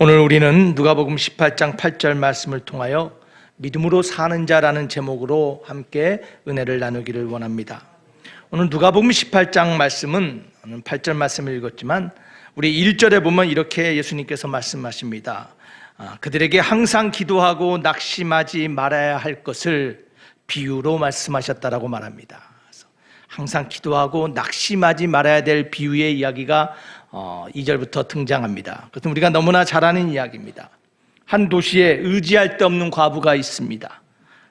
오늘 우리는 누가복음 18장 8절 말씀을 통하여 믿음으로 사는 자라는 제목으로 함께 은혜를 나누기를 원합니다. 오늘 누가복음 18장 말씀은 8절 말씀을 읽었지만 우리 1절에 보면 이렇게 예수님께서 말씀하십니다. 그들에게 항상 기도하고 낙심하지 말아야 할 것을 비유로 말씀하셨다라고 말합니다. 그래서 항상 기도하고 낙심하지 말아야 될 비유의 이야기가 2절부터 등장합니다. 그것은 우리가 너무나 잘 아는 이야기입니다. 한 도시에 의지할 데 없는 과부가 있습니다.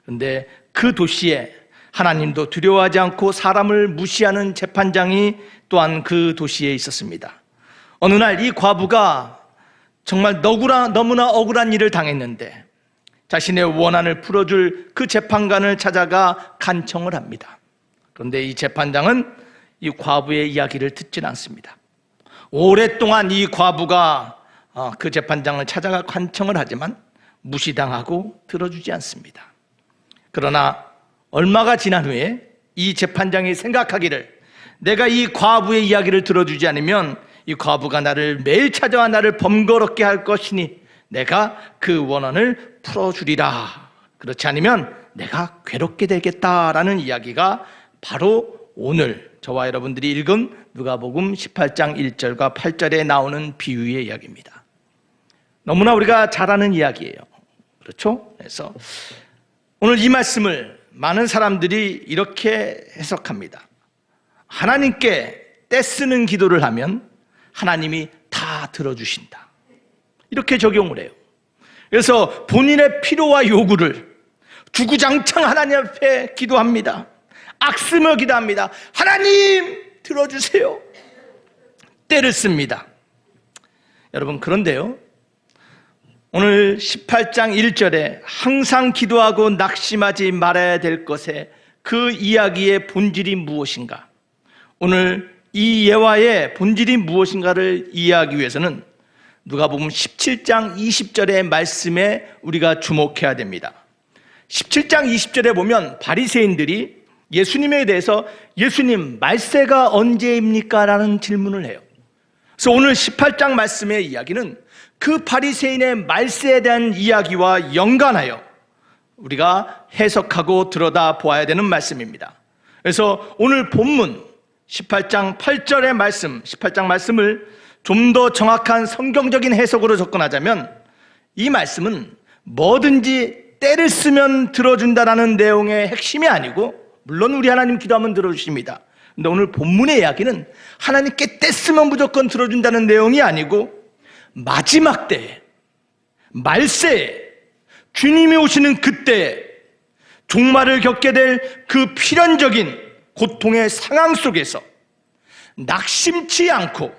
그런데 그 도시에 하나님도 두려워하지 않고 사람을 무시하는 재판장이 또한 그 도시에 있었습니다. 어느 날 이 과부가 정말 너무나 억울한 일을 당했는데 자신의 원한을 풀어줄 그 재판관을 찾아가 간청을 합니다. 그런데 이 재판장은 이 과부의 이야기를 듣진 않습니다. 오랫동안 이 과부가 그 재판장을 찾아가 간청을 하지만 무시당하고 들어주지 않습니다. 그러나 얼마가 지난 후에 이 재판장이 생각하기를 내가 이 과부의 이야기를 들어주지 않으면 이 과부가 나를 매일 찾아와 나를 번거롭게 할 것이니 내가 그 원한을 풀어주리라. 그렇지 않으면 내가 괴롭게 되겠다라는 이야기가 바로 오늘 저와 여러분들이 읽은 누가복음 18장 1절과 8절에 나오는 비유의 이야기입니다. 너무나 우리가 잘 아는 이야기예요. 그렇죠? 그래서 오늘 이 말씀을 많은 사람들이 이렇게 해석합니다. 하나님께 떼쓰는 기도를 하면 하나님이 다 들어주신다. 이렇게 적용을 해요. 그래서 본인의 필요와 요구를 주구장창 하나님 앞에 기도합니다. 악쓰며 기도합니다. 하나님 들어주세요. 때를 씁니다. 여러분, 그런데요, 오늘 18장 1절에 항상 기도하고 낙심하지 말아야 될 것에 그 이야기의 본질이 무엇인가? 오늘 이 예화의 본질이 무엇인가를 이해하기 위해서는 누가복음 17장 20절의 말씀에 우리가 주목해야 됩니다. 17장 20절에 보면 바리새인들이 예수님에 대해서 예수님 말세가 언제입니까? 라는 질문을 해요. 그래서 오늘 18장 말씀의 이야기는 그 바리새인의 말세에 대한 이야기와 연관하여 우리가 해석하고 들여다보아야 되는 말씀입니다. 그래서 오늘 본문 18장 8절의 말씀, 18장 말씀을 좀 더 정확한 성경적인 해석으로 접근하자면 이 말씀은 뭐든지 때를 쓰면 들어준다라는 내용의 핵심이 아니고, 물론 우리 하나님 기도하면 들어주십니다. 그런데 오늘 본문의 이야기는 하나님께 때 쓰면 무조건 들어준다는 내용이 아니고 마지막 때에, 말세에, 주님이 오시는 그때에 종말을 겪게 될 그 필연적인 고통의 상황 속에서 낙심치 않고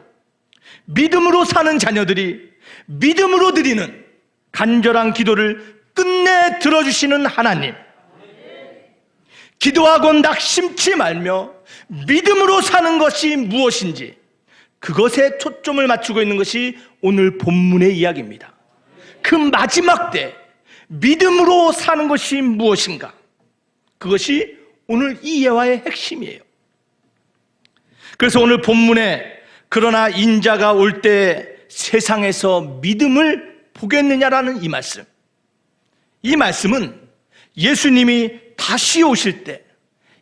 믿음으로 사는 자녀들이 믿음으로 드리는 간절한 기도를 끝내 들어주시는 하나님, 기도하고 낙심치 말며 믿음으로 사는 것이 무엇인지 그것에 초점을 맞추고 있는 것이 오늘 본문의 이야기입니다. 그 마지막 때 믿음으로 사는 것이 무엇인가? 그것이 오늘 이 예화의 핵심이에요. 그래서 오늘 본문에 그러나 인자가 올 때 세상에서 믿음을 보겠느냐라는 이 말씀은 예수님이 다시 오실 때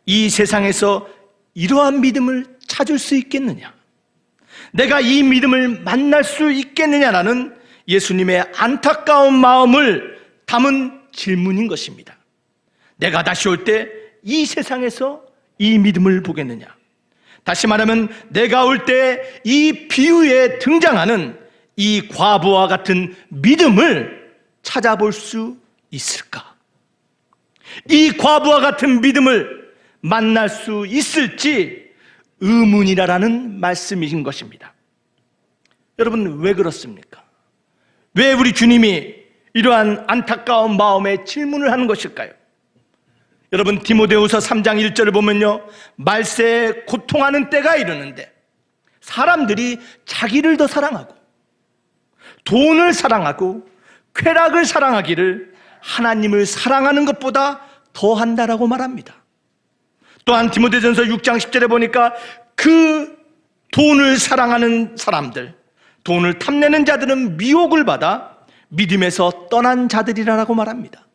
이 세상에서 이러한 믿음을 찾을 수 있겠느냐, 내가 이 믿음을 만날 수 있겠느냐라는 예수님의 안타까운 마음을 담은 질문인 것입니다. 내가 다시 올 때 이 세상에서 이 믿음을 보겠느냐, 다시 말하면 내가 올 때 이 비유에 등장하는 이 과부와 같은 믿음을 찾아볼 수 있을까? 이 과부와 같은 믿음을 만날 수 있을지 의문이라는 말씀이신 것입니다. 여러분, 왜 그렇습니까? 왜 우리 주님이 이러한 안타까운 마음에 질문을 하는 것일까요? 여러분, 디모데후서 3장 1절을 보면요, 말세에 고통하는 때가 이르는데 사람들이 자기를 더 사랑하고 돈을 사랑하고 쾌락을 사랑하기를 하나님을 사랑하는 것보다 더한다라고 말합니다. 또한 디모데전서 6장 10절에 보니까 그 돈을 사랑하는 사람들, 돈을 탐내는 자들은 미혹을 받아 믿음에서 떠난 자들이라고 말합니다.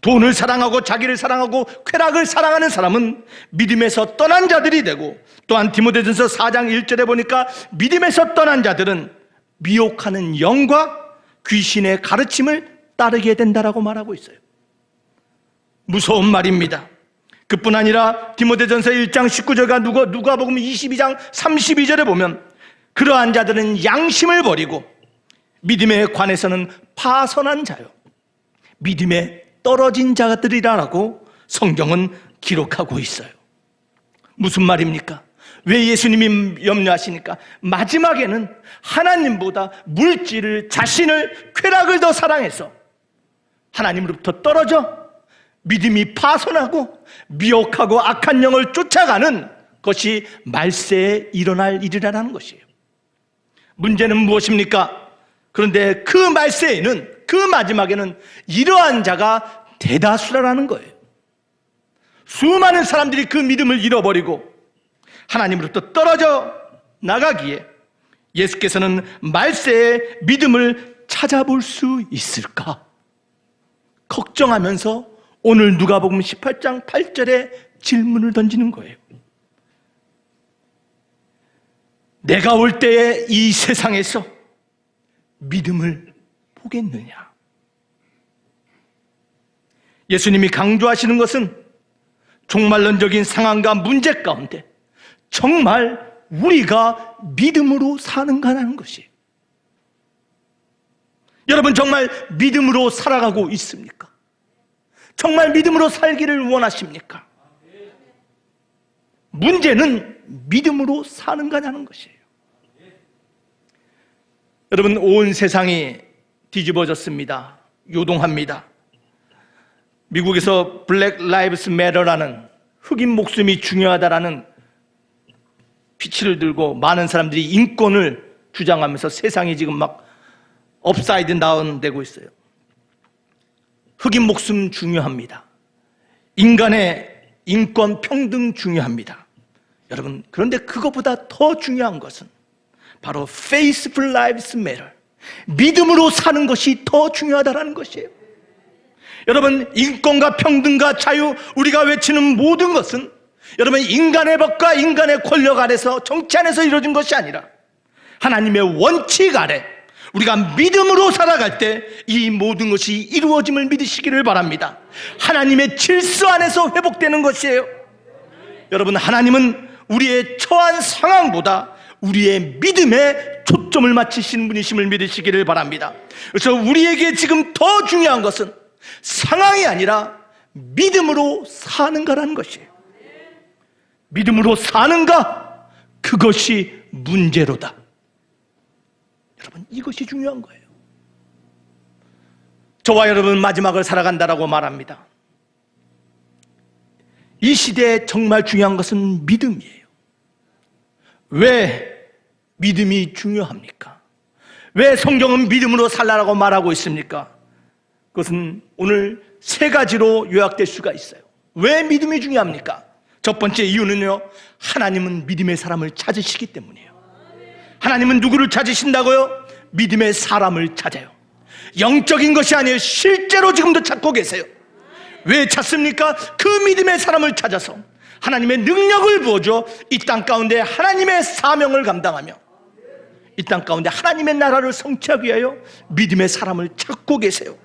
돈을 사랑하고 자기를 사랑하고 쾌락을 사랑하는 사람은 믿음에서 떠난 자들이 되고, 또한 디모데전서 4장 1절에 보니까 믿음에서 떠난 자들은 미혹하는 영과 귀신의 가르침을 따르게 된다라고 말하고 있어요. 무서운 말입니다. 그뿐 아니라 디모데전서 1장 19절과 누가복음 22장 32절에 보면 그러한 자들은 양심을 버리고 믿음에 관해서는 파선한 자요, 믿음에 떨어진 자들이라고 성경은 기록하고 있어요. 무슨 말입니까? 왜 예수님이 염려하시니까 마지막에는 하나님보다 물질을, 자신을, 쾌락을 더 사랑해서 하나님으로부터 떨어져 믿음이 파손하고 미혹하고 악한 영을 쫓아가는 것이 말세에 일어날 일이라는 것이에요. 문제는 무엇입니까? 그런데 그 말세에는, 그 마지막에는 이러한 자가 대다수라는 거예요. 수많은 사람들이 그 믿음을 잃어버리고 하나님으로부터 떨어져 나가기에 예수께서는 말세에 믿음을 찾아볼 수 있을까 걱정하면서 오늘 누가복음 18장 8절에 질문을 던지는 거예요. 내가 올 때에 이 세상에서 믿음을 보겠느냐? 예수님이 강조하시는 것은 종말론적인 상황과 문제 가운데 정말 우리가 믿음으로 사는가라는 것이에요. 여러분, 정말 믿음으로 살아가고 있습니까? 정말 믿음으로 살기를 원하십니까? 문제는 믿음으로 사는가냐는 것이에요. 여러분, 온 세상이 뒤집어졌습니다. 요동합니다. 미국에서 블랙 라이브스 매터라는 흑인 목숨이 중요하다라는 피치를 들고 많은 사람들이 인권을 주장하면서 세상이 지금 막 업사이드 다운 되고 있어요. 흑인 목숨 중요합니다. 인간의 인권 평등 중요합니다. 여러분, 그런데 그것보다 더 중요한 것은 바로 Faithful Lives Matter, 믿음으로 사는 것이 더 중요하다는 것이에요. 여러분, 인권과 평등과 자유, 우리가 외치는 모든 것은 여러분 인간의 법과 인간의 권력 아래서, 정치 안에서 이루어진 것이 아니라 하나님의 원칙 아래 우리가 믿음으로 살아갈 때 이 모든 것이 이루어짐을 믿으시기를 바랍니다. 하나님의 질서 안에서 회복되는 것이에요. 여러분, 하나님은 우리의 처한 상황보다 우리의 믿음에 초점을 맞추신 분이심을 믿으시기를 바랍니다. 그래서 우리에게 지금 더 중요한 것은 상황이 아니라 믿음으로 사는가라는 것이에요. 믿음으로 사는가? 그것이 문제로다. 여러분, 이것이 중요한 거예요. 저와 여러분 마지막을 살아간다라고 말합니다. 이 시대에 정말 중요한 것은 믿음이에요. 왜 믿음이 중요합니까? 왜 성경은 믿음으로 살라라고 말하고 있습니까? 그것은 오늘 세 가지로 요약될 수가 있어요. 왜 믿음이 중요합니까? 첫 번째 이유는요, 하나님은 믿음의 사람을 찾으시기 때문이에요. 하나님은 누구를 찾으신다고요? 믿음의 사람을 찾아요. 영적인 것이 아니에요. 실제로 지금도 찾고 계세요. 왜 찾습니까? 그 믿음의 사람을 찾아서 하나님의 능력을 부어줘 이 땅 가운데 하나님의 사명을 감당하며 이 땅 가운데 하나님의 나라를 성취하기 위하여 믿음의 사람을 찾고 계세요.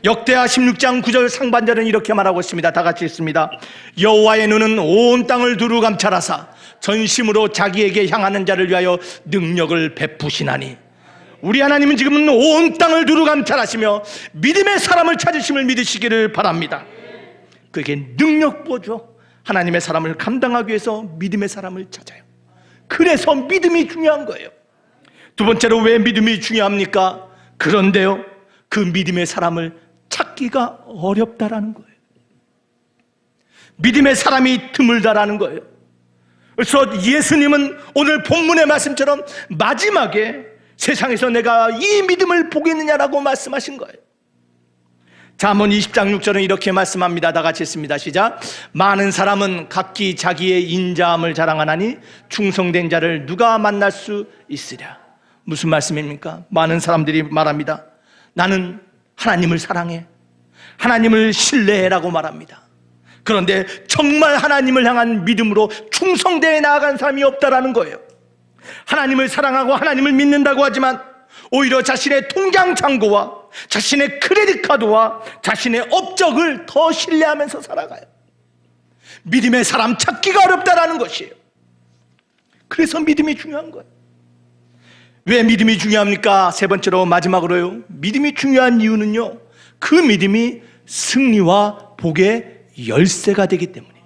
역대하 16장 9절 상반절은 이렇게 말하고 있습니다. 다 같이 읽습니다. 여호와의 눈은 온 땅을 두루 감찰하사 전심으로 자기에게 향하는 자를 위하여 능력을 베푸시나니. 우리 하나님은 지금은 온 땅을 두루 감찰하시며 믿음의 사람을 찾으심을 믿으시기를 바랍니다. 그에게 능력 부어줘 하나님의 사람을 감당하기 위해서 믿음의 사람을 찾아요. 그래서 믿음이 중요한 거예요. 두 번째로 왜 믿음이 중요합니까? 그런데요, 그 믿음의 사람을 찾기가 어렵다라는 거예요. 믿음의 사람이 드물다라는 거예요. 그래서 예수님은 오늘 본문의 말씀처럼 마지막에 세상에서 내가 이 믿음을 보겠느냐라고 말씀하신 거예요. 잠언 20장 6절은 이렇게 말씀합니다. 다 같이 읽습니다. 시작. 많은 사람은 각기 자기의 인자함을 자랑하나니 충성된 자를 누가 만날 수 있으랴. 무슨 말씀입니까? 많은 사람들이 말합니다. 나는 하나님을 사랑해, 하나님을 신뢰해라고 말합니다. 그런데 정말 하나님을 향한 믿음으로 충성되어 나아간 사람이 없다라는 거예요. 하나님을 사랑하고 하나님을 믿는다고 하지만 오히려 자신의 통장 잔고와 자신의 크레딧 카드와 자신의 업적을 더 신뢰하면서 살아가요. 믿음의 사람 찾기가 어렵다라는 것이에요. 그래서 믿음이 중요한 거예요. 왜 믿음이 중요합니까? 세 번째로 마지막으로요, 믿음이 중요한 이유는요, 그 믿음이 승리와 복의 열쇠가 되기 때문이에요.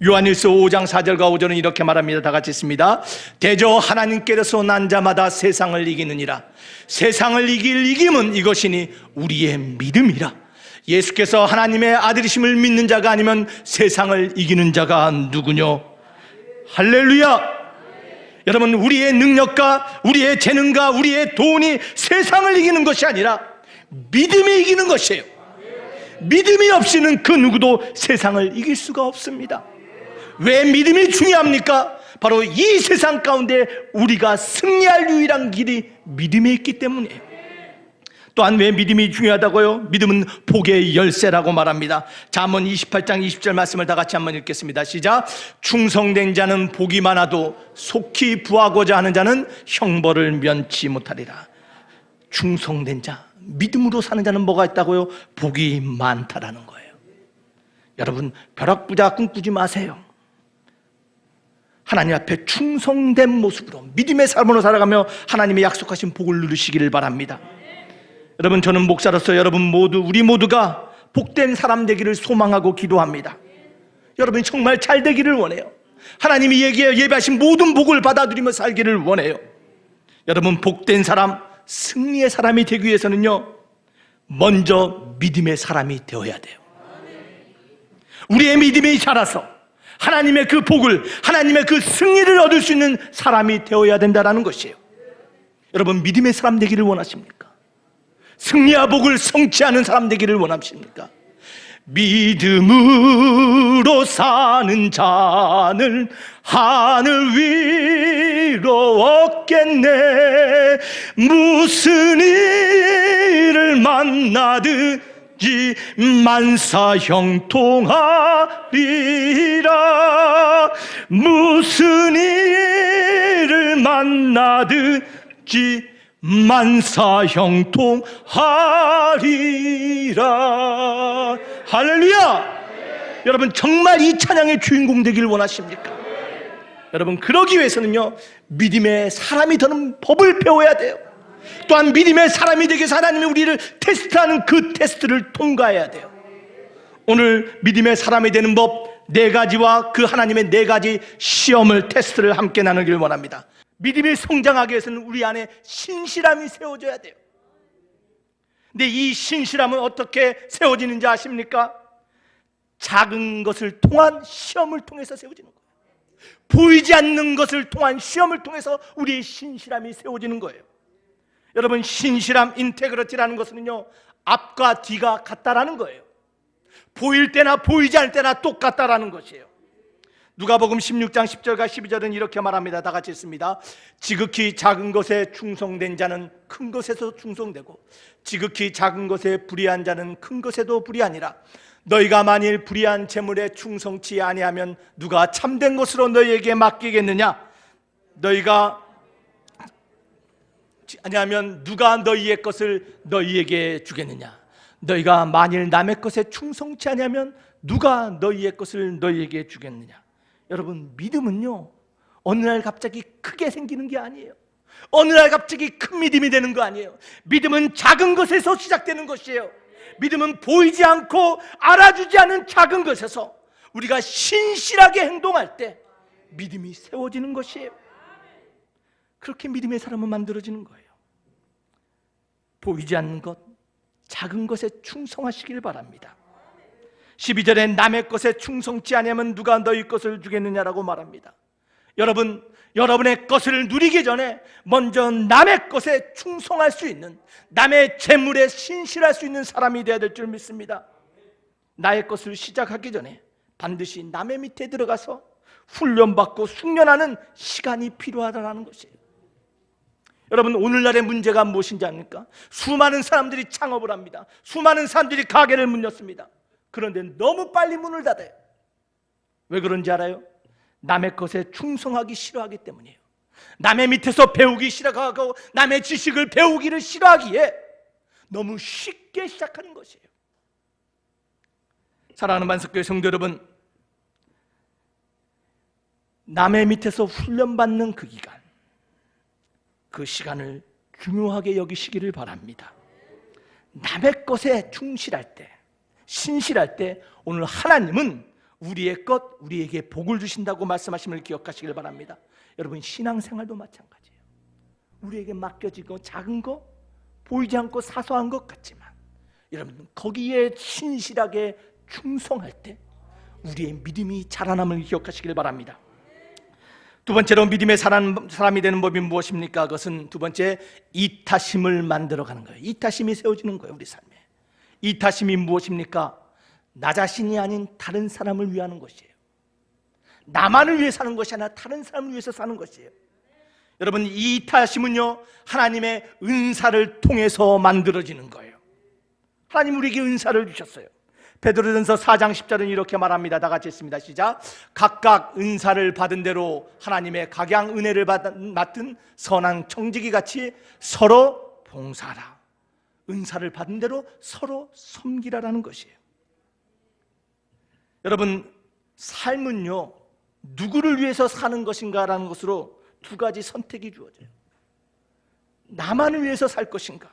요한일서 5장 4절과 5절은 이렇게 말합니다. 다 같이 읽습니다. 대저 하나님께로서 난 자마다 세상을 이기느니라. 세상을 이길 이김은 이것이니 우리의 믿음이라. 예수께서 하나님의 아들이심을 믿는 자가 아니면 세상을 이기는 자가 누구뇨? 할렐루야. 여러분, 우리의 능력과 우리의 재능과 우리의 돈이 세상을 이기는 것이 아니라 믿음이 이기는 것이에요. 믿음이 없이는 그 누구도 세상을 이길 수가 없습니다. 왜 믿음이 중요합니까? 바로 이 세상 가운데 우리가 승리할 유일한 길이 믿음에 있기 때문이에요. 또한 왜 믿음이 중요하다고요? 믿음은 복의 열쇠라고 말합니다. 잠언 28장 20절 말씀을 다 같이 한번 읽겠습니다. 시작. 충성된 자는 복이 많아도 속히 부하고자 하는 자는 형벌을 면치 못하리라. 충성된 자, 믿음으로 사는 자는 뭐가 있다고요? 복이 많다라는 거예요. 여러분, 벼락부자 꿈꾸지 마세요. 하나님 앞에 충성된 모습으로 믿음의 삶으로 살아가며 하나님의 약속하신 복을 누리시기를 바랍니다. 여러분, 저는 목사로서 여러분 모두, 우리 모두가 복된 사람 되기를 소망하고 기도합니다. 여러분이 정말 잘 되기를 원해요. 하나님이 예배하신 모든 복을 받아들이며 살기를 원해요. 여러분, 복된 사람, 승리의 사람이 되기 위해서는요, 먼저 믿음의 사람이 되어야 돼요. 우리의 믿음이 자라서 하나님의 그 복을, 하나님의 그 승리를 얻을 수 있는 사람이 되어야 된다는 것이에요. 여러분, 믿음의 사람 되기를 원하십니까? 승리와 복을 성취하는 사람 되기를 원하십니까? 믿음으로 사는 자는 하늘 위로 얻겠네. 무슨 일을 만나든지 만사 형통하리라. 무슨 일을 만나든지 만사 형통하리라. 할렐루야. 여러분, 정말 이 찬양의 주인공 되길 원하십니까? 여러분, 그러기 위해서는요, 믿음의 사람이 되는 법을 배워야 돼요. 또한 믿음의 사람이 되기 위해서 하나님이 우리를 테스트하는 그 테스트를 통과해야 돼요. 오늘 믿음의 사람이 되는 법 4가지와 그 하나님의 4가지 시험을, 테스트를 함께 나누길 원합니다. 믿음이 성장하기 위해서는 우리 안에 신실함이 세워져야 돼요. 근데 이 신실함은 어떻게 세워지는지 아십니까? 작은 것을 통한 시험을 통해서 세워지는 거예요. 보이지 않는 것을 통한 시험을 통해서 우리의 신실함이 세워지는 거예요. 여러분, 신실함, 인테그리티라는 것은요, 앞과 뒤가 같다라는 거예요. 보일 때나 보이지 않을 때나 똑같다라는 것이에요. 누가복음 16장 10절과 12절은 이렇게 말합니다. 다 같이 읽습니다. 지극히 작은 것에 충성된 자는 큰 것에서 충성되고 지극히 작은 것에 불의한 자는 큰 것에도 불의하니라. 너희가 만일 불의한 재물에 충성치 아니하면 누가 참된 것으로 너희에게 맡기겠느냐? 너희가 아니하면 누가 너희의 것을 너희에게 주겠느냐? 너희가 만일 남의 것에 충성치 아니하면 누가 너희의 것을 너희에게 주겠느냐? 여러분, 믿음은요, 어느 날 갑자기 크게 생기는 게 아니에요. 어느 날 갑자기 큰 믿음이 되는 거 아니에요. 믿음은 작은 것에서 시작되는 것이에요. 믿음은 보이지 않고 알아주지 않은 작은 것에서 우리가 신실하게 행동할 때 믿음이 세워지는 것이에요. 그렇게 믿음의 사람은 만들어지는 거예요. 보이지 않는 것, 작은 것에 충성하시길 바랍니다. 12절에 남의 것에 충성치 아니하면 누가 너희 것을 주겠느냐라고 말합니다. 여러분, 여러분의 것을 누리기 전에 먼저 남의 것에 충성할 수 있는, 남의 재물에 신실할 수 있는 사람이 되어야 될 줄 믿습니다. 나의 것을 시작하기 전에 반드시 남의 밑에 들어가서 훈련받고 숙련하는 시간이 필요하다는 것이에요. 여러분, 오늘날의 문제가 무엇인지 압니까? 수많은 사람들이 창업을 합니다. 수많은 사람들이 가게를 문 였습니다. 그런데 너무 빨리 문을 닫아요. 왜 그런지 알아요? 남의 것에 충성하기 싫어하기 때문이에요. 남의 밑에서 배우기 싫어하고 남의 지식을 배우기를 싫어하기에 너무 쉽게 시작하는 것이에요. 사랑하는 만석교회 성도 여러분, 남의 밑에서 훈련받는 그 기간, 그 시간을 중요하게 여기시기를 바랍니다. 남의 것에 충실할 때, 신실할 때 오늘 하나님은 우리의 것, 우리에게 복을 주신다고 말씀하심을 기억하시길 바랍니다. 여러분, 신앙생활도 마찬가지예요. 우리에게 맡겨진 거, 작은 거, 보이지 않고 사소한 것 같지만 여러분, 거기에 신실하게 충성할 때 우리의 믿음이 자라남을 기억하시길 바랍니다. 두 번째로 믿음의 사람이 되는 법이 무엇입니까? 그것은 두 번째, 이타심을 만들어가는 거예요. 이타심이 세워지는 거예요. 우리 삶에. 이타심이 무엇입니까? 나 자신이 아닌 다른 사람을 위하는 것이에요. 나만을 위해 사는 것이 아니라 다른 사람을 위해서 사는 것이에요. 여러분, 이 이타심은요, 하나님의 은사를 통해서 만들어지는 거예요. 하나님 우리에게 은사를 주셨어요. 베드로전서 4장 10절은 이렇게 말합니다. 다 같이 했습니다. 시작. 각각 은사를 받은 대로 하나님의 각양 은혜를 맡은 선한 청지기 같이 서로 봉사하라. 은사를 받은 대로 서로 섬기라라는 것이에요. 여러분, 삶은요, 누구를 위해서 사는 것인가라는 것으로 두 가지 선택이 주어져요. 나만을 위해서 살 것인가,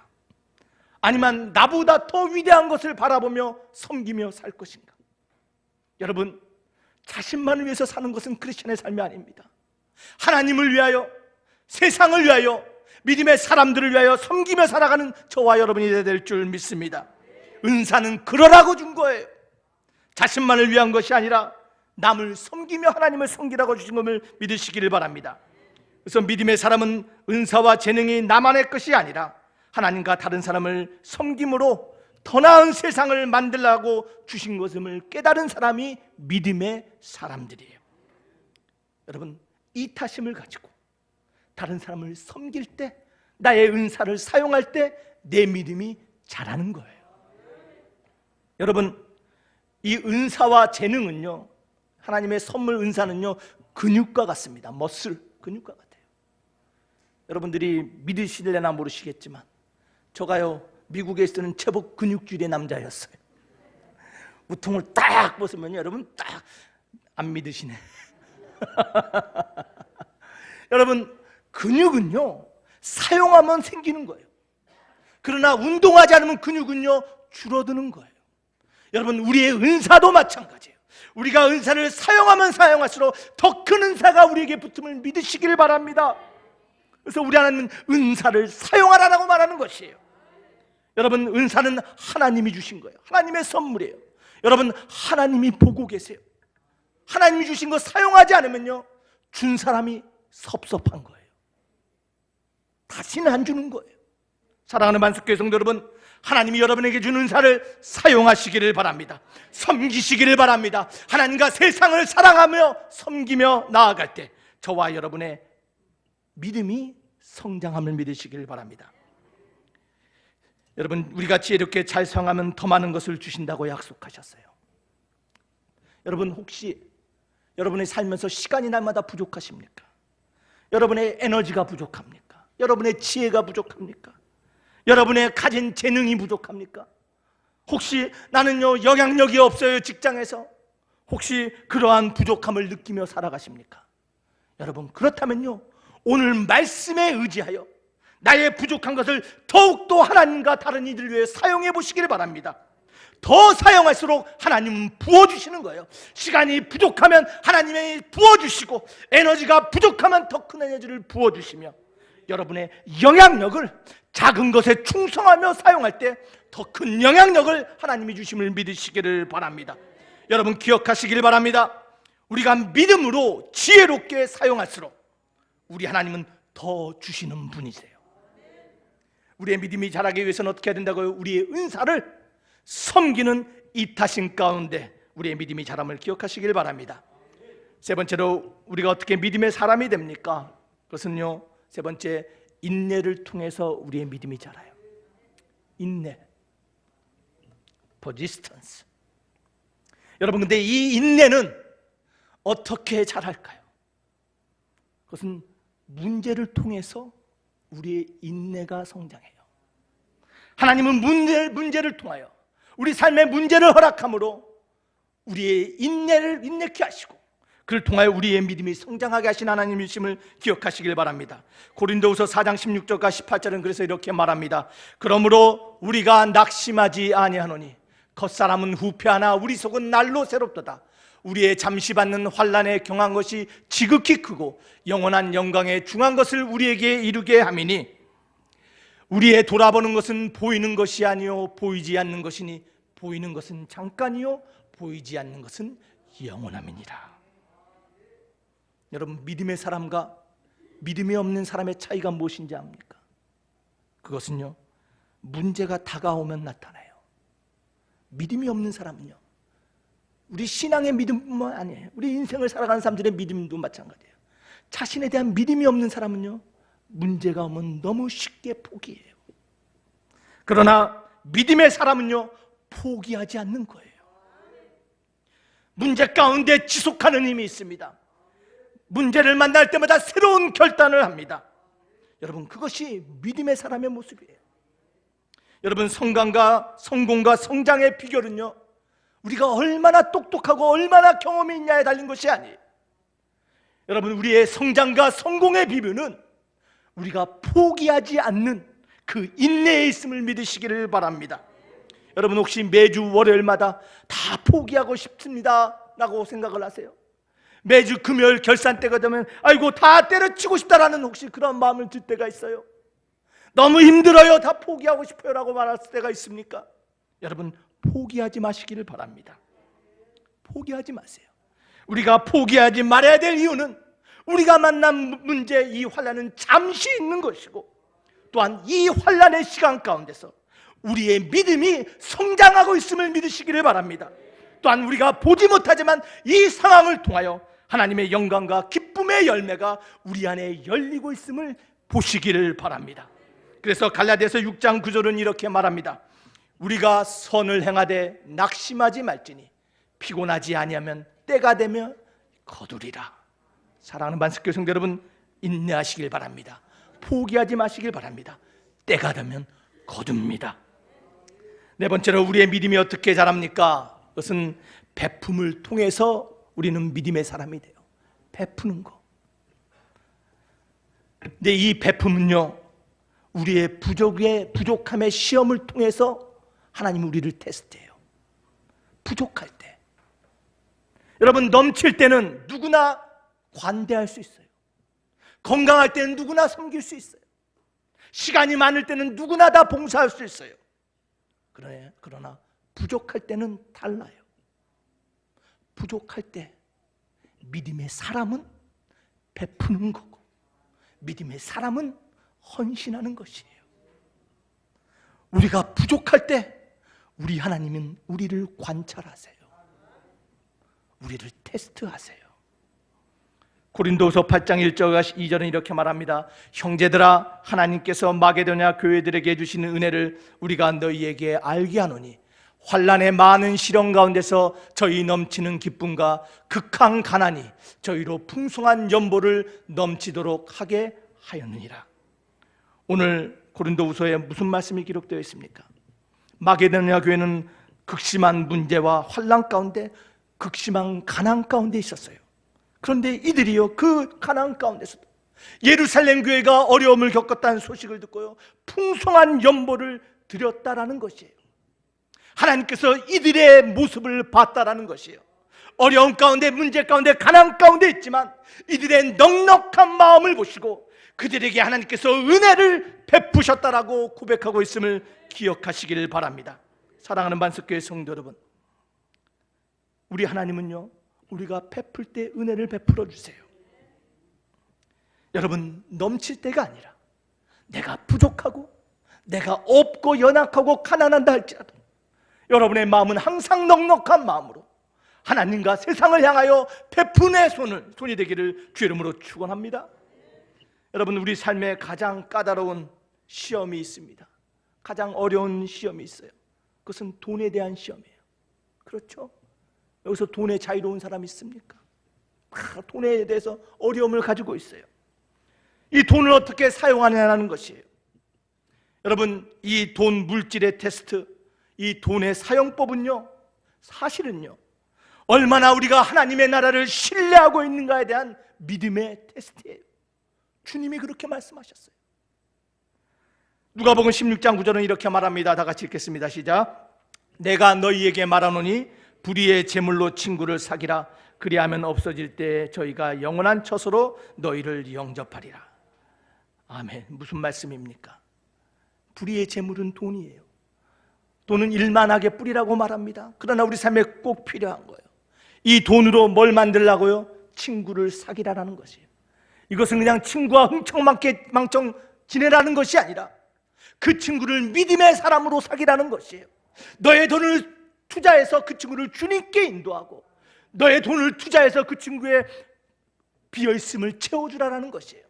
아니면 나보다 더 위대한 것을 바라보며 섬기며 살 것인가. 여러분, 자신만을 위해서 사는 것은 크리스천의 삶이 아닙니다. 하나님을 위하여, 세상을 위하여, 믿음의 사람들을 위하여 섬기며 살아가는 저와 여러분이 될 줄 믿습니다. 은사는 그러라고 준 거예요. 자신만을 위한 것이 아니라 남을 섬기며 하나님을 섬기라고 주신 것을 믿으시기를 바랍니다. 그래서 믿음의 사람은 은사와 재능이 나만의 것이 아니라 하나님과 다른 사람을 섬김으로 더 나은 세상을 만들라고 주신 것임을 깨달은 사람이 믿음의 사람들이에요. 여러분, 이타심을 가지고 다른 사람을 섬길 때, 나의 은사를 사용할 때 내 믿음이 자라는 거예요. 여러분, 이 은사와 재능은요, 하나님의 선물 은사는요, 근육과 같습니다. 머슬, 근육과 같아요. 여러분들이 믿으실래나 모르시겠지만 저가요, 미국에 있는 제법 근육질의 남자였어요. 우통을 딱 벗으면 여러분 딱 안 믿으시네. 여러분, 근육은요, 사용하면 생기는 거예요. 그러나 운동하지 않으면 근육은요, 줄어드는 거예요. 여러분, 우리의 은사도 마찬가지예요. 우리가 은사를 사용하면 사용할수록 더 큰 은사가 우리에게 붙음을 믿으시길 바랍니다. 그래서 우리 하나님은 은사를 사용하라고 말하는 것이에요. 여러분, 은사는 하나님이 주신 거예요. 하나님의 선물이에요. 여러분, 하나님이 보고 계세요. 하나님이 주신 거 사용하지 않으면요, 준 사람이 섭섭한 거예요. 다시는 안 주는 거예요. 사랑하는 만석교회 성도 여러분, 하나님이 여러분에게 준 은사를 사용하시기를 바랍니다. 섬기시기를 바랍니다. 하나님과 세상을 사랑하며 섬기며 나아갈 때 저와 여러분의 믿음이 성장함을 믿으시기를 바랍니다. 여러분, 우리같이 이렇게 잘 사용하면 더 많은 것을 주신다고 약속하셨어요. 여러분, 혹시 여러분이 살면서 시간이 날마다 부족하십니까? 여러분의 에너지가 부족합니까? 여러분의 지혜가 부족합니까? 여러분의 가진 재능이 부족합니까? 혹시 나는요, 영향력이 없어요, 직장에서. 혹시 그러한 부족함을 느끼며 살아가십니까? 여러분, 그렇다면요, 오늘 말씀에 의지하여 나의 부족한 것을 더욱더 하나님과 다른 이들을 위해 사용해 보시기를 바랍니다. 더 사용할수록 하나님은 부어주시는 거예요. 시간이 부족하면 하나님이 부어주시고, 에너지가 부족하면 더 큰 에너지를 부어주시며, 여러분의 영향력을 작은 것에 충성하며 사용할 때 더 큰 영향력을 하나님이 주심을 믿으시기를 바랍니다. 여러분, 기억하시기를 바랍니다. 우리가 믿음으로 지혜롭게 사용할수록 우리 하나님은 더 주시는 분이세요. 우리의 믿음이 자라기 위해서는 어떻게 해야 된다고요? 우리의 은사를 섬기는 이타심 가운데 우리의 믿음이 자람을 기억하시길 바랍니다. 세 번째로 우리가 어떻게 믿음의 사람이 됩니까? 그것은요, 세 번째, 인내를 통해서 우리의 믿음이 자라요. 인내, persistence. 여러분, 근데 이 인내는 어떻게 자랄까요? 그것은 문제를 통해서 우리의 인내가 성장해요. 하나님은 문제를 통하여 우리 삶의 문제를 허락함으로 우리의 인내를 인내케 하시고 그를 통하여 우리의 믿음이 성장하게 하신 하나님이심을 기억하시길 바랍니다. 고린도후서 4장 16절과 18절은 그래서 이렇게 말합니다. 그러므로 우리가 낙심하지 아니하노니 겉사람은 후패하나 우리 속은 날로 새롭도다. 우리의 잠시 받는 환난에 경한 것이 지극히 크고 영원한 영광에 중한 것을 우리에게 이루게 함이니 우리의 돌아보는 것은 보이는 것이 아니요 보이지 않는 것이니 보이는 것은 잠깐이요 보이지 않는 것은 영원함이니라. 여러분, 믿음의 사람과 믿음이 없는 사람의 차이가 무엇인지 압니까? 그것은요, 문제가 다가오면 나타나요. 믿음이 없는 사람은요, 우리 신앙의 믿음뿐만 아니에요. 우리 인생을 살아가는 사람들의 믿음도 마찬가지예요. 자신에 대한 믿음이 없는 사람은요, 문제가 오면 너무 쉽게 포기해요. 그러나 믿음의 사람은요, 포기하지 않는 거예요. 문제 가운데 지속하는 힘이 있습니다. 문제를 만날 때마다 새로운 결단을 합니다. 여러분, 그것이 믿음의 사람의 모습이에요. 여러분, 성공과 성장의 비결은요, 우리가 얼마나 똑똑하고 얼마나 경험이 있냐에 달린 것이 아니에요. 여러분, 우리의 성장과 성공의 비밀은 우리가 포기하지 않는 그 인내에 있음을 믿으시기를 바랍니다. 여러분, 혹시 매주 월요일마다 다 포기하고 싶습니다 라고 생각을 하세요? 매주 금요일 결산 때가 되면 아이고 다 때려치고 싶다라는 혹시 그런 마음을 들 때가 있어요? 너무 힘들어요, 다 포기하고 싶어요 라고 말할 때가 있습니까? 여러분, 포기하지 마시기를 바랍니다. 포기하지 마세요. 우리가 포기하지 말아야 될 이유는 우리가 만난 문제, 이 환난은 잠시 있는 것이고 또한 이 환난의 시간 가운데서 우리의 믿음이 성장하고 있음을 믿으시기를 바랍니다. 또한 우리가 보지 못하지만 이 상황을 통하여 하나님의 영광과 기쁨의 열매가 우리 안에 열리고 있음을 보시기를 바랍니다. 그래서 갈라디아서 6장 9절은 이렇게 말합니다. 우리가 선을 행하되 낙심하지 말지니 피곤하지 아니하면 때가 되면 거두리라. 사랑하는 반석교 성도 여러분, 인내하시길 바랍니다. 포기하지 마시길 바랍니다. 때가 되면 거둡니다. 네 번째로 우리의 믿음이 어떻게 자랍니까? 그것은 베품을 통해서 우리는 믿음의 사람이 돼요. 베푸는 거. 근데 이 베품은요, 우리의 부족함의 시험을 통해서 하나님 우리를 테스트해요. 부족할 때. 여러분, 넘칠 때는 누구나 관대할 수 있어요. 건강할 때는 누구나 섬길 수 있어요. 시간이 많을 때는 누구나 다 봉사할 수 있어요. 그러나 부족할 때는 달라요. 부족할 때 믿음의 사람은 베푸는 거고 믿음의 사람은 헌신하는 것이에요. 우리가 부족할 때 우리 하나님은 우리를 관찰하세요. 우리를 테스트하세요. 고린도후서 8장 1절과 2절은 이렇게 말합니다. 형제들아, 하나님께서 마게도냐 교회들에게 주시는 은혜를 우리가 너희에게 알게 하노니 환난의 많은 시련 가운데서 저희 넘치는 기쁨과 극한 가난이 저희로 풍성한 연보를 넘치도록 하게 하였느니라. 오늘 고린도후서에 무슨 말씀이 기록되어 있습니까? 마게도냐 교회는 극심한 문제와 환난 가운데, 극심한 가난 가운데 있었어요. 그런데 이들이요, 그 가난 가운데서도 예루살렘 교회가 어려움을 겪었다는 소식을 듣고요, 풍성한 연보를 드렸다라는 것이에요. 하나님께서 이들의 모습을 봤다라는 것이에요. 어려움 가운데, 문제 가운데, 가난 가운데 있지만 이들의 넉넉한 마음을 보시고 그들에게 하나님께서 은혜를 베푸셨다라고 고백하고 있음을 기억하시기를 바랍니다. 사랑하는 반석교회 성도 여러분, 우리 하나님은요, 우리가 베풀 때 은혜를 베풀어 주세요. 여러분, 넘칠 때가 아니라 내가 부족하고 내가 없고 연약하고 가난한다 할지라도 여러분의 마음은 항상 넉넉한 마음으로 하나님과 세상을 향하여 베푼의 손이 되기를 주의 이름으로 축원합니다. 여러분, 우리 삶에 가장 까다로운 시험이 있습니다. 가장 어려운 시험이 있어요. 그것은 돈에 대한 시험이에요. 그렇죠? 여기서 돈에 자유로운 사람이 있습니까? 다 돈에 대해서 어려움을 가지고 있어요. 이 돈을 어떻게 사용하느냐는 것이에요. 여러분, 이 돈 물질의 테스트, 이 돈의 사용법은요, 사실은요, 얼마나 우리가 하나님의 나라를 신뢰하고 있는가에 대한 믿음의 테스트예요. 주님이 그렇게 말씀하셨어요. 누가복음 16장 9절은 이렇게 말합니다. 다 같이 읽겠습니다. 시작. 내가 너희에게 말하노니 불의의 제물로 친구를 사기라. 그리하면 없어질 때 저희가 영원한 처소로 너희를 영접하리라. 아멘. 무슨 말씀입니까? 불의의 제물은 돈이에요. 돈은 일만하게 뿌리라고 말합니다. 그러나 우리 삶에 꼭 필요한 거예요. 이 돈으로 뭘 만들라고요? 친구를 사귀라는 것이에요. 이것은 그냥 친구와 흥청망청 지내라는 것이 아니라 그 친구를 믿음의 사람으로 사귀라는 것이에요. 너의 돈을 투자해서 그 친구를 주님께 인도하고 너의 돈을 투자해서 그 친구의 비어있음을 채워주라는 것이에요.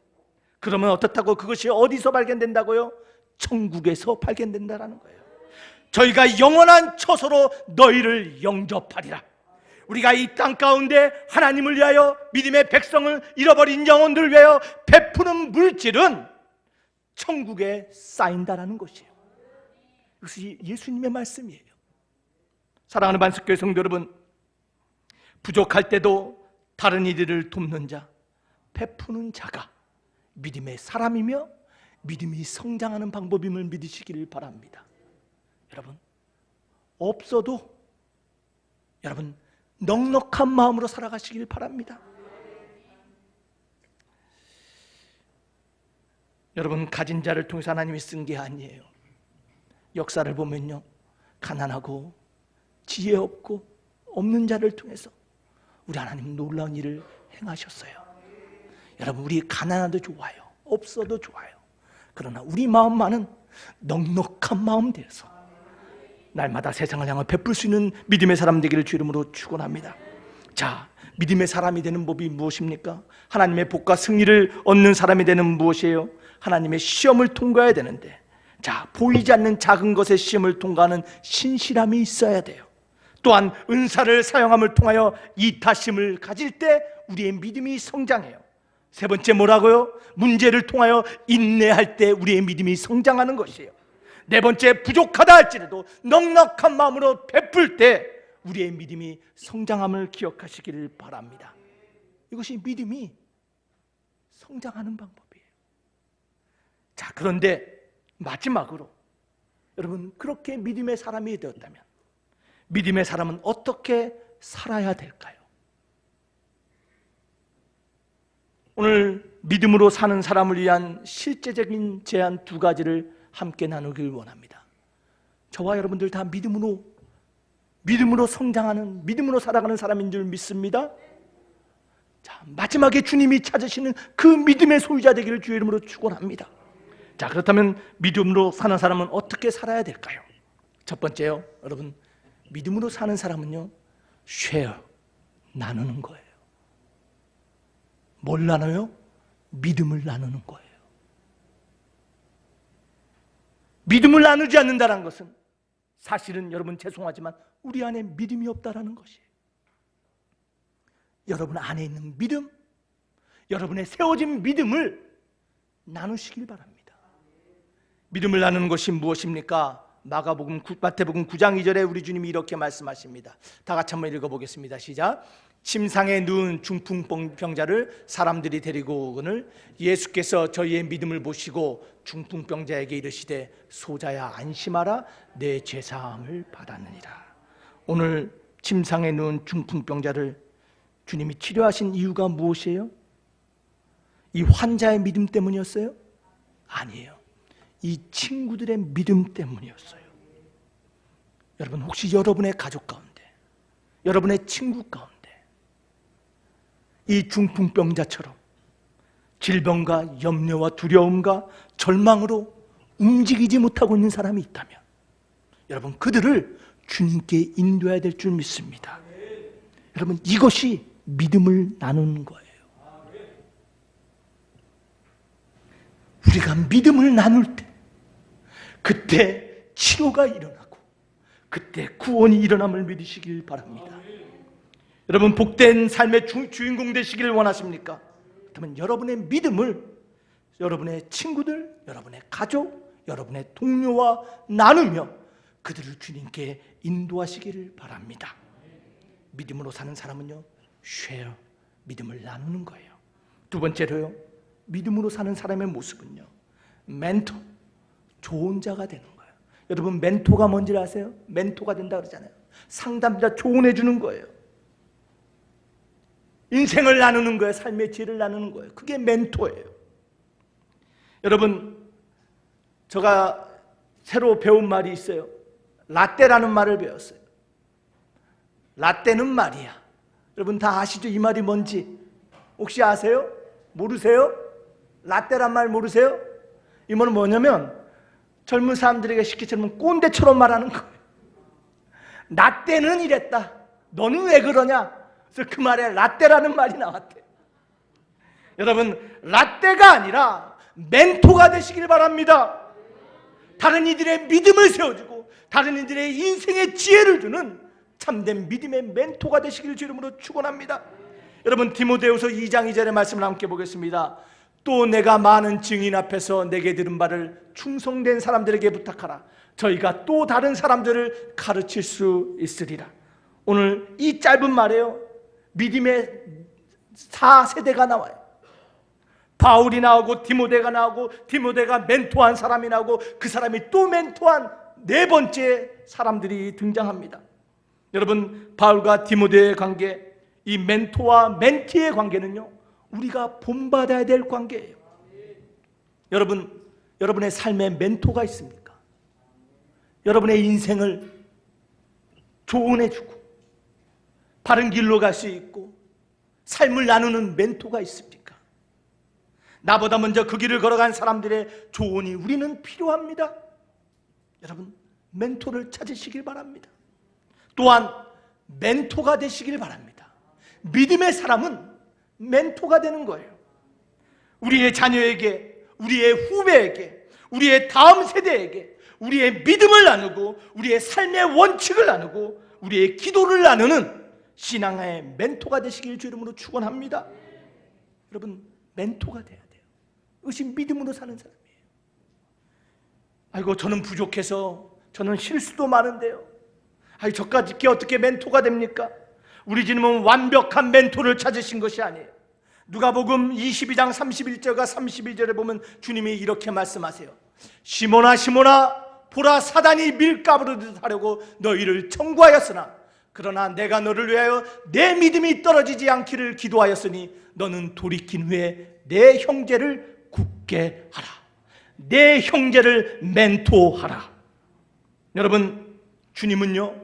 그러면 어떻다고? 그것이 어디서 발견된다고요? 천국에서 발견된다는 거예요. 저희가 영원한 처소로 너희를 영접하리라. 우리가 이 땅 가운데 하나님을 위하여 믿음의 백성을 잃어버린 영혼들을 위하여 베푸는 물질은 천국에 쌓인다라는 것이에요. 이것이 예수님의 말씀이에요. 사랑하는 반석교회 성도 여러분, 부족할 때도 다른 이들을 돕는 자, 베푸는 자가 믿음의 사람이며 믿음이 성장하는 방법임을 믿으시기를 바랍니다. 여러분, 없어도 여러분 넉넉한 마음으로 살아가시길 바랍니다. 여러분, 가진 자를 통해서 하나님이 쓴 게 아니에요. 역사를 보면요, 가난하고 지혜 없고 없는 자를 통해서 우리 하나님 놀라운 일을 행하셨어요. 여러분, 우리 가난해도 좋아요, 없어도 좋아요. 그러나 우리 마음만은 넉넉한 마음 되어서 날마다 세상을 향해 베풀 수 있는 믿음의 사람 되기를 주 이름으로 축원합니다. 자, 믿음의 사람이 되는 법이 무엇입니까? 하나님의 복과 승리를 얻는 사람이 되는 무엇이에요? 하나님의 시험을 통과해야 되는데, 자, 보이지 않는 작은 것의 시험을 통과하는 신실함이 있어야 돼요. 또한 은사를 사용함을 통하여 이타심을 가질 때 우리의 믿음이 성장해요. 세 번째 뭐라고요? 문제를 통하여 인내할 때 우리의 믿음이 성장하는 것이에요. 네 번째, 부족하다 할지라도 넉넉한 마음으로 베풀 때 우리의 믿음이 성장함을 기억하시기를 바랍니다. 이것이 믿음이 성장하는 방법이에요. 자, 그런데 마지막으로 여러분, 그렇게 믿음의 사람이 되었다면 믿음의 사람은 어떻게 살아야 될까요? 오늘 믿음으로 사는 사람을 위한 실제적인 제안 두 가지를 함께 나누길 원합니다. 저와 여러분들 다 믿음으로 성장하는, 믿음으로 살아가는 사람인 줄 믿습니다. 자, 마지막에 주님이 찾으시는 그 믿음의 소유자 되기를 주의 이름으로 축원합니다. 자, 그렇다면 믿음으로 사는 사람은 어떻게 살아야 될까요? 첫 번째요, 여러분, 믿음으로 사는 사람은요, 쉐어, 나누는 거예요. 뭘 나눠요? 믿음을 나누는 거예요. 믿음을 나누지 않는다는 것은 사실은 여러분 죄송하지만 우리 안에 믿음이 없다라는 것이에요. 여러분 안에 있는 믿음, 여러분의 세워진 믿음을 나누시길 바랍니다. 믿음을 나누는 것이 무엇입니까? 마태복음 9장 2절에 우리 주님이 이렇게 말씀하십니다. 다 같이 한번 읽어보겠습니다. 시작. 침상에 누운 중풍병자를 사람들이 데리고 오거늘 예수께서 저희의 믿음을 보시고 중풍병자에게 이르시되 소자야 안심하라 내 죄사함을 받았느니라. 오늘 침상에 누운 중풍병자를 주님이 치료하신 이유가 무엇이에요? 이 환자의 믿음 때문이었어요? 아니에요. 이 친구들의 믿음 때문이었어요. 여러분, 혹시 여러분의 가족 가운데, 여러분의 친구 가운데 이 중풍병자처럼 질병과 염려와 두려움과 절망으로 움직이지 못하고 있는 사람이 있다면 여러분, 그들을 주님께 인도해야 될 줄 믿습니다. 여러분, 이것이 믿음을 나누는 거예요. 우리가 믿음을 나눌 때 그때 치료가 일어나고 그때 구원이 일어남을 믿으시길 바랍니다. 여러분, 복된 삶의 주인공 되시기를 원하십니까? 그렇다면 여러분의 믿음을 여러분의 친구들, 여러분의 가족, 여러분의 동료와 나누며 그들을 주님께 인도하시기를 바랍니다. 믿음으로 사는 사람은요, 쉐어, 믿음을 나누는 거예요. 두 번째로요, 믿음으로 사는 사람의 모습은요, 멘토, 조언자가 되는 거예요. 여러분, 멘토가 뭔지 아세요? 멘토가 된다 그러잖아요. 상담자 조언해 주는 거예요. 인생을 나누는 거예요. 삶의 지혜를 나누는 거예요. 그게 멘토예요. 여러분, 제가 새로 배운 말이 있어요. 라떼라는 말을 배웠어요. 라떼는 말이야. 여러분 다 아시죠? 이 말이 뭔지 혹시 아세요? 모르세요? 라떼란 말 모르세요? 이 말은 뭐냐면 젊은 사람들에게 쉽게 들으면 꼰대처럼 말하는 거예요. 나 때는 이랬다. 너는 왜 그러냐? 그래서 그 말에 라떼라는 말이 나왔대요. 여러분, 라떼가 아니라 멘토가 되시길 바랍니다. 다른 이들의 믿음을 세워주고 다른 이들의 인생의 지혜를 주는 참된 믿음의 멘토가 되시길 주 이름으로 축원합니다. 여러분, 디모데후서 2장 2절의 말씀을 함께 보겠습니다. 또 내가 많은 증인 앞에서 내게 들은 바를 충성된 사람들에게 부탁하라. 저희가 또 다른 사람들을 가르칠 수 있으리라. 오늘 이 짧은 말에요, 믿음의 4세대가 나와요. 바울이 나오고 디모데가 나오고 디모데가 멘토한 사람이 나오고 그 사람이 또 멘토한 네 번째 사람들이 등장합니다. 여러분, 바울과 디모데의 관계, 이 멘토와 멘티의 관계는요, 우리가 본받아야 될 관계예요. 여러분, 여러분의 삶에 멘토가 있습니까? 여러분의 인생을 조언해주고 바른 길로 갈 수 있고 삶을 나누는 멘토가 있습니까? 나보다 먼저 그 길을 걸어간 사람들의 조언이 우리는 필요합니다. 여러분, 멘토를 찾으시길 바랍니다. 또한 멘토가 되시길 바랍니다. 믿음의 사람은 멘토가 되는 거예요. 우리의 자녀에게, 우리의 후배에게, 우리의 다음 세대에게 우리의 믿음을 나누고 우리의 삶의 원칙을 나누고 우리의 기도를 나누는 신앙의 멘토가 되시길 주 이름으로 축원합니다. 여러분, 멘토가 돼야 돼요. 이것이 믿음으로 사는 사람이에요. 아이고, 저는 부족해서, 저는 실수도 많은데요. 아이, 저까지 어떻게 멘토가 됩니까? 우리 주님은 완벽한 멘토를 찾으신 것이 아니에요. 누가복음 22장 31절과 32절에 보면 주님이 이렇게 말씀하세요. 시몬아 시몬아, 보라, 사단이 밀가루를 하려고 너희를 청구하였으나 그러나 내가 너를 위하여 내 믿음이 떨어지지 않기를 기도하였으니 너는 돌이킨 후에 내 형제를 굳게 하라. 내 형제를 멘토하라. 여러분, 주님은요,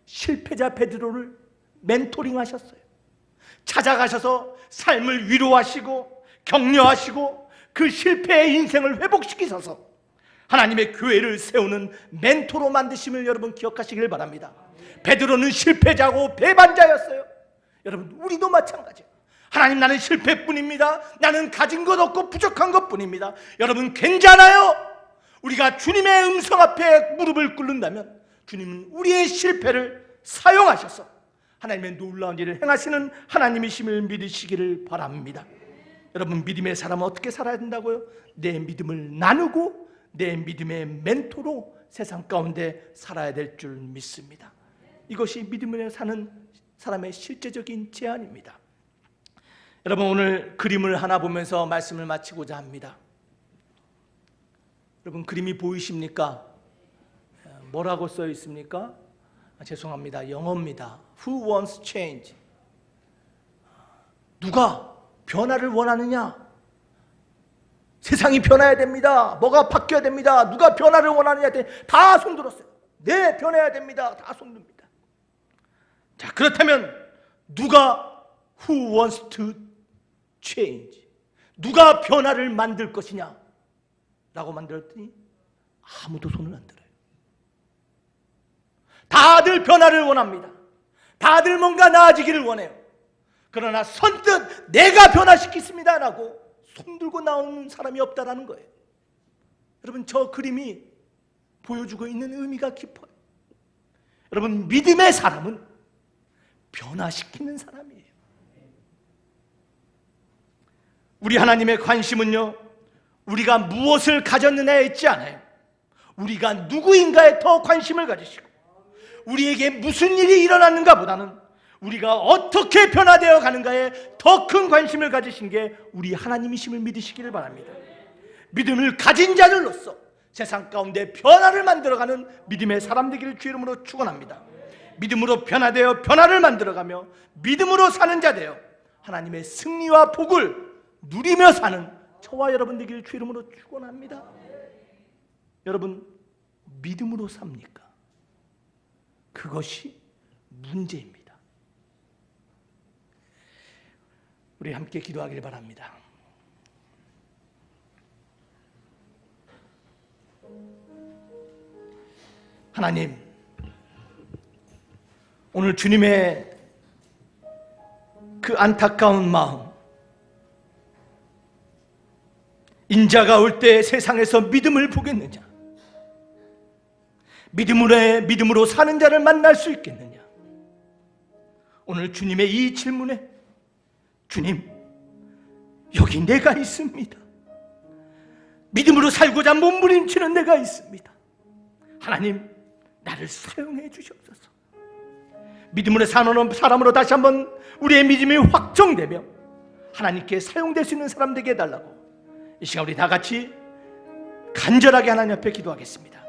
실패자 베드로를 멘토링 하셨어요. 찾아가셔서 삶을 위로하시고 격려하시고 그 실패의 인생을 회복시키셔서 하나님의 교회를 세우는 멘토로 만드심을 여러분 기억하시길 바랍니다. 베드로는 실패자고 배반자였어요. 여러분, 우리도 마찬가지예요. 하나님, 나는 실패뿐입니다. 나는 가진 것 없고 부족한 것뿐입니다. 여러분, 괜찮아요. 우리가 주님의 음성 앞에 무릎을 꿇는다면 주님은 우리의 실패를 사용하셔서 하나님의 놀라운 일을 행하시는 하나님이심을 믿으시기를 바랍니다. 여러분, 믿음의 사람은 어떻게 살아야 된다고요? 내 믿음을 나누고 내 믿음의 멘토로 세상 가운데 살아야 될 줄 믿습니다. 이것이 믿음을 사는 사람의 실제적인 제안입니다. 여러분, 오늘 그림을 하나 보면서 말씀을 마치고자 합니다. 여러분, 그림이 보이십니까? 뭐라고 써 있습니까? 죄송합니다. 영어입니다. Who wants change? 누가 변화를 원하느냐? 세상이 변해야 됩니다. 뭐가 바뀌어야 됩니다. 누가 변화를 원하느냐? 다 손들었어요. 네, 변해야 됩니다. 다 손듭니다. 자, 그렇다면 누가 Who wants to change? 누가 변화를 만들 것이냐? 라고 만들었더니 아무도 손을 안 들어요. 다들 변화를 원합니다. 다들 뭔가 나아지기를 원해요. 그러나 선뜻 내가 변화시키겠습니다 라고 손들고 나오는 사람이 없다라는 거예요. 여러분, 저 그림이 보여주고 있는 의미가 깊어요. 여러분, 믿음의 사람은 변화시키는 사람이에요. 우리 하나님의 관심은요, 우리가 무엇을 가졌느냐에 있지 않아요. 우리가 누구인가에 더 관심을 가지시고, 우리에게 무슨 일이 일어났는가 보다는 우리가 어떻게 변화되어 가는가에 더 큰 관심을 가지신 게 우리 하나님이심을 믿으시기를 바랍니다. 믿음을 가진 자들로서 세상 가운데 변화를 만들어가는 믿음의 사람 되기를 주 이름으로 축원합니다. 믿음으로 변화되어 변화를 만들어가며 믿음으로 사는 자 되어 하나님의 승리와 복을 누리며 사는 저와 여러분 되기를 주 이름으로 축원합니다. 여러분, 믿음으로 삽니까? 그것이 문제입니다. 우리 함께 기도하길 바랍니다. 하나님, 오늘 주님의 그 안타까운 마음, 인자가 올 때 세상에서 믿음을 보겠느냐, 믿음으로 사는 자를 만날 수 있겠느냐, 오늘 주님의 이 질문에 주님, 여기 내가 있습니다. 믿음으로 살고자 몸부림치는 내가 있습니다. 하나님, 나를 사용해 주시옵소서. 믿음으로 사는 사람으로 다시 한번 우리의 믿음이 확정되며 하나님께 사용될 수 있는 사람 되게 해달라고 이 시간 우리 다 같이 간절하게 하나님 앞에 기도하겠습니다.